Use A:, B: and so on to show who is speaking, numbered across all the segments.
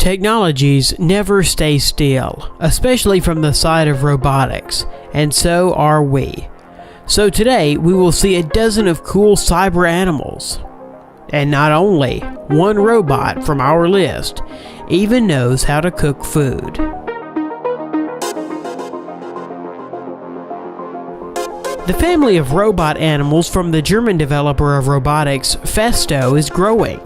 A: Technologies never stay still, especially from the side of robotics, and so are we. So today we will see a dozen of cool cyber animals. And not only, one robot from our list even knows how to cook food. The family of robot animals from the German developer of robotics, Festo, is growing.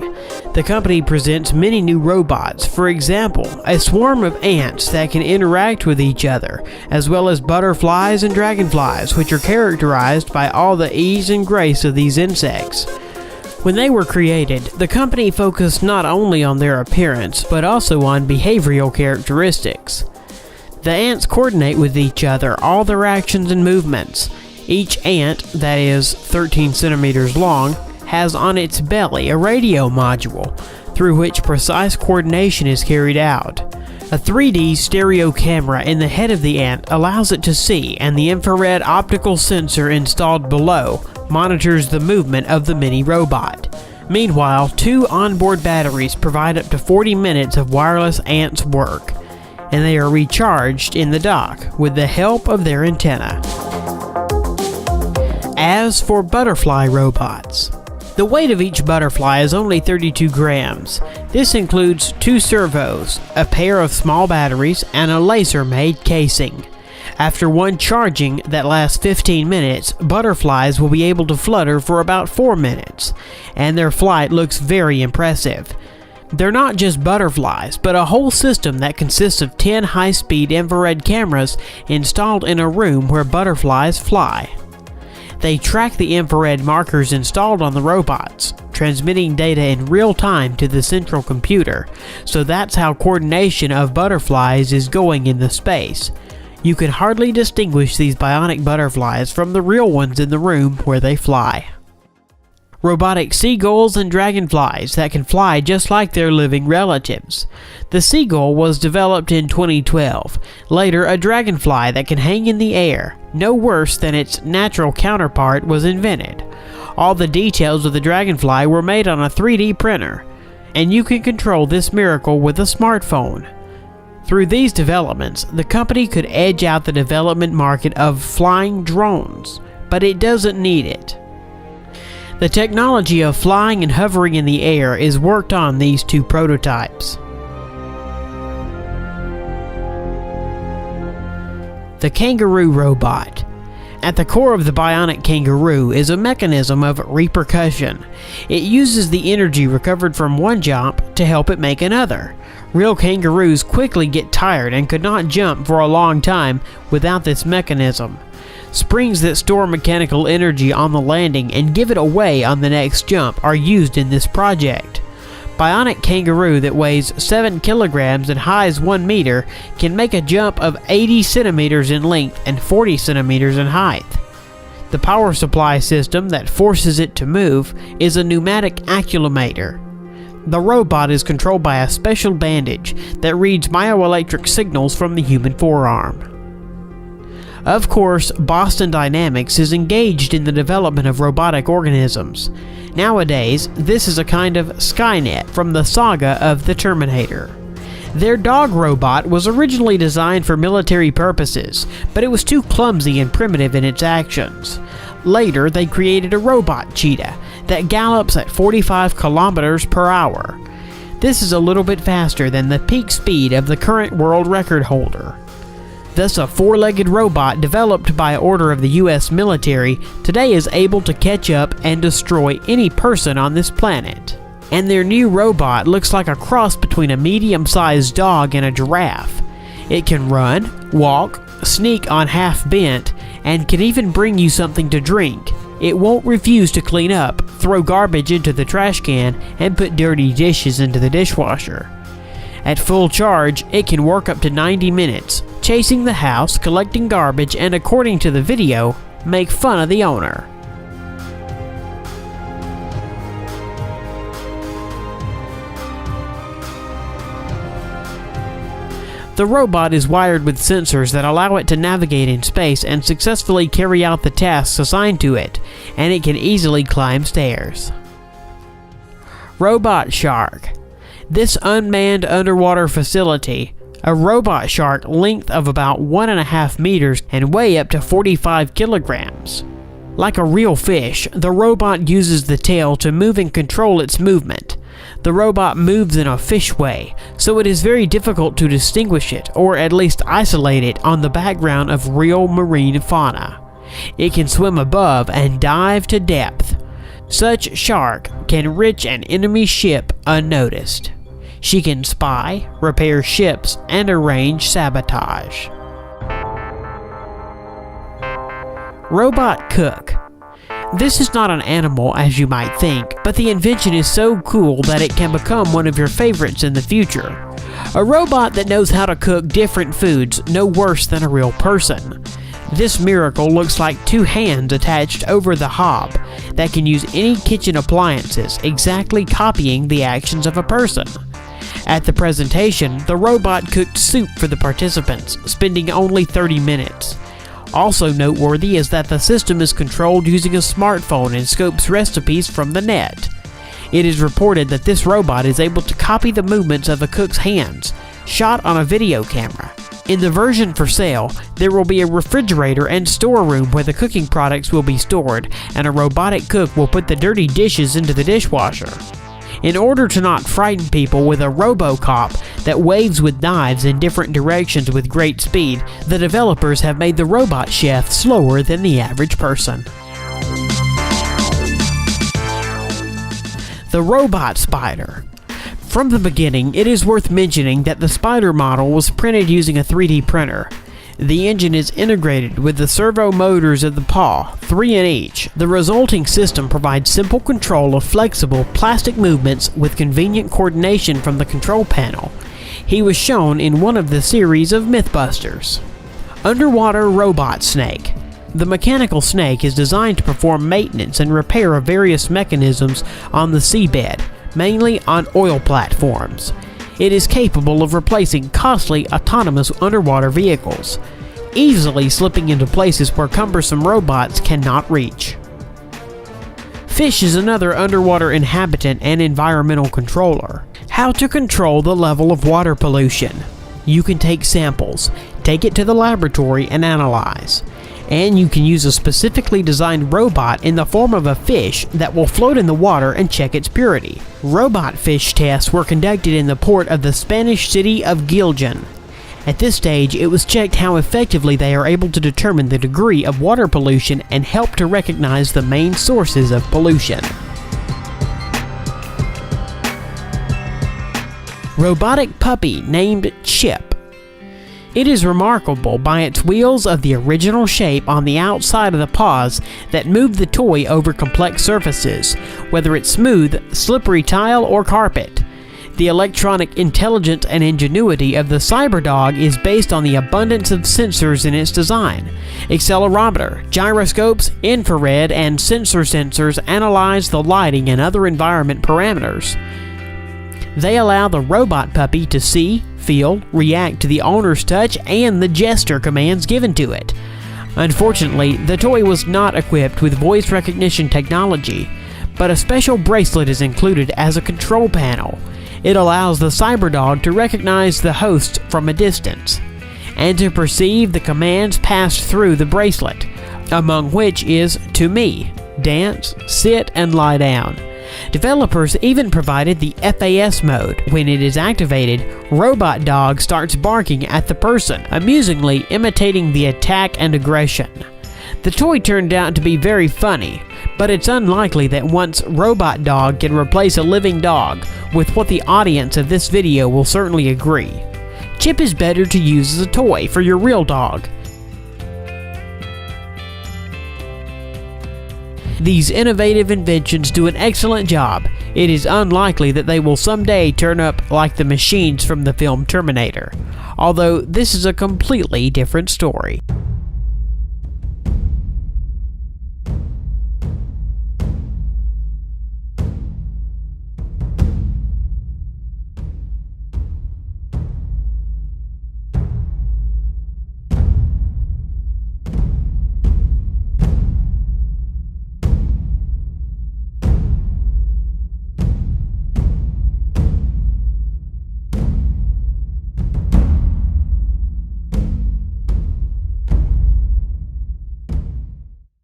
A: The company presents many new robots, for example, a swarm of ants that can interact with each other, as well as butterflies and dragonflies, which are characterized by all the ease and grace of these insects. When they were created, the company focused not only on their appearance, but also on behavioral characteristics. The ants coordinate with each other all their actions and movements. Each ant, that is 13 centimeters long, has on its belly a radio module, through which precise coordination is carried out. A 3D stereo camera in the head of the ant allows it to see, and the infrared optical sensor installed below monitors the movement of the mini robot. Meanwhile, 2 onboard batteries provide up to 40 minutes of wireless ants work, and they are recharged in the dock with the help of their antenna. As for butterfly robots, the weight of each butterfly is only 32 grams. This includes 2 servos, a pair of small batteries, and a laser-made casing. After one charging that lasts 15 minutes, butterflies will be able to flutter for about 4 minutes, and their flight looks very impressive. They're not just butterflies, but a whole system that consists of 10 high-speed infrared cameras installed in a room where butterflies fly. They track the infrared markers installed on the robots, transmitting data in real time to the central computer, so that's how coordination of butterflies is going in the space. You can hardly distinguish these bionic butterflies from the real ones in the room where they fly. Robotic seagulls and dragonflies that can fly just like their living relatives. The seagull was developed in 2012. Later, a dragonfly that can hang in the air, no worse than its natural counterpart, was invented. All the details of the dragonfly were made on a 3D printer, and you can control this miracle with a smartphone. Through these developments, the company could edge out the development market of flying drones, but it doesn't need it. The technology of flying and hovering in the air is worked on these 2 prototypes. The kangaroo robot. At the core of the bionic kangaroo is a mechanism of repercussion. It uses the energy recovered from one jump to help it make another. Real kangaroos quickly get tired and could not jump for a long time without this mechanism. Springs that store mechanical energy on the landing and give it away on the next jump are used in this project. Bionic kangaroo that weighs 7 kilograms and highs 1 meter can make a jump of 80 centimeters in length and 40 centimeters in height. The power supply system that forces it to move is a pneumatic accumulator. The robot is controlled by a special bandage that reads myoelectric signals from the human forearm. Of course, Boston Dynamics is engaged in the development of robotic organisms. Nowadays, this is a kind of Skynet from the saga of the Terminator. Their dog robot was originally designed for military purposes, but it was too clumsy and primitive in its actions. Later, they created a robot cheetah that gallops at 45 kilometers per hour. This is a little bit faster than the peak speed of the current world record holder. Thus, a 4-legged robot developed by order of the US military today is able to catch up and destroy any person on this planet. And their new robot looks like a cross between a medium-sized dog and a giraffe. It can run, walk, sneak on half bent, and can even bring you something to drink. It won't refuse to clean up, throw garbage into the trash can, and put dirty dishes into the dishwasher. At full charge, it can work up to 90 minutes, chasing the house, collecting garbage, and according to the video, make fun of the owner. The robot is wired with sensors that allow it to navigate in space and successfully carry out the tasks assigned to it, and it can easily climb stairs. Robot Shark. This unmanned underwater facility, a robot shark length of about 1.5 meters and weigh up to 45 kilograms. Like a real fish, the robot uses the tail to move and control its movement. The robot moves in a fish way, so it is very difficult to distinguish it, or at least isolate it on the background of real marine fauna. It can swim above and dive to depth. Such shark can reach an enemy ship unnoticed. She can spy, repair ships, and arrange sabotage. Robot cook. This is not an animal as you might think, but the invention is so cool that it can become one of your favorites in the future. A robot that knows how to cook different foods no worse than a real person. This miracle looks like two hands attached over the hob that can use any kitchen appliances, exactly copying the actions of a person. At the presentation, the robot cooked soup for the participants, spending only 30 minutes. Also noteworthy is that the system is controlled using a smartphone and scopes recipes from the net. It is reported that this robot is able to copy the movements of a cook's hands, shot on a video camera. In the version for sale, there will be a refrigerator and storeroom where the cooking products will be stored, and a robotic cook will put the dirty dishes into the dishwasher. In order to not frighten people with a RoboCop that waves with knives in different directions with great speed, the developers have made the robot chef slower than the average person. The robot spider. From the beginning, it is worth mentioning that the spider model was printed using a 3D printer. The engine is integrated with the servo motors of the paw, 3 in each. The resulting system provides simple control of flexible plastic movements with convenient coordination from the control panel. He was shown in one of the series of Mythbusters. Underwater robot snake. The mechanical snake is designed to perform maintenance and repair of various mechanisms on the seabed, mainly on oil platforms. It is capable of replacing costly autonomous underwater vehicles, easily slipping into places where cumbersome robots cannot reach. Fish is another underwater inhabitant and environmental controller. How to control the level of water pollution. You can take samples, take it to the laboratory and analyze. And you can use a specifically designed robot in the form of a fish that will float in the water and check its purity. Robot fish tests were conducted in the port of the Spanish city of Giljan. At this stage, it was checked how effectively they are able to determine the degree of water pollution and help to recognize the main sources of pollution. Robotic puppy named Chip. It is remarkable by its wheels of the original shape on the outside of the paws that move the toy over complex surfaces, whether it's smooth, slippery tile, or carpet. The electronic intelligence and ingenuity of the CyberDog is based on the abundance of sensors in its design. Accelerometer, gyroscopes, infrared, and sensors analyze the lighting and other environment parameters. They allow the robot puppy to see, feel, react to the owner's touch and the gesture commands given to it. Unfortunately, the toy was not equipped with voice recognition technology, but a special bracelet is included as a control panel. It allows the CyberDog to recognize the host from a distance, and to perceive the commands passed through the bracelet, among which is to me, dance, sit, and lie down. Developers even provided the FAS mode. When it is activated, Robot Dog starts barking at the person, amusingly imitating the attack and aggression. The toy turned out to be very funny, but it's unlikely that once Robot Dog can replace a living dog, with what the audience of this video will certainly agree. Chip is better to use as a toy for your real dog. These innovative inventions do an excellent job. It is unlikely that they will someday turn up like the machines from the film Terminator, although this is a completely different story.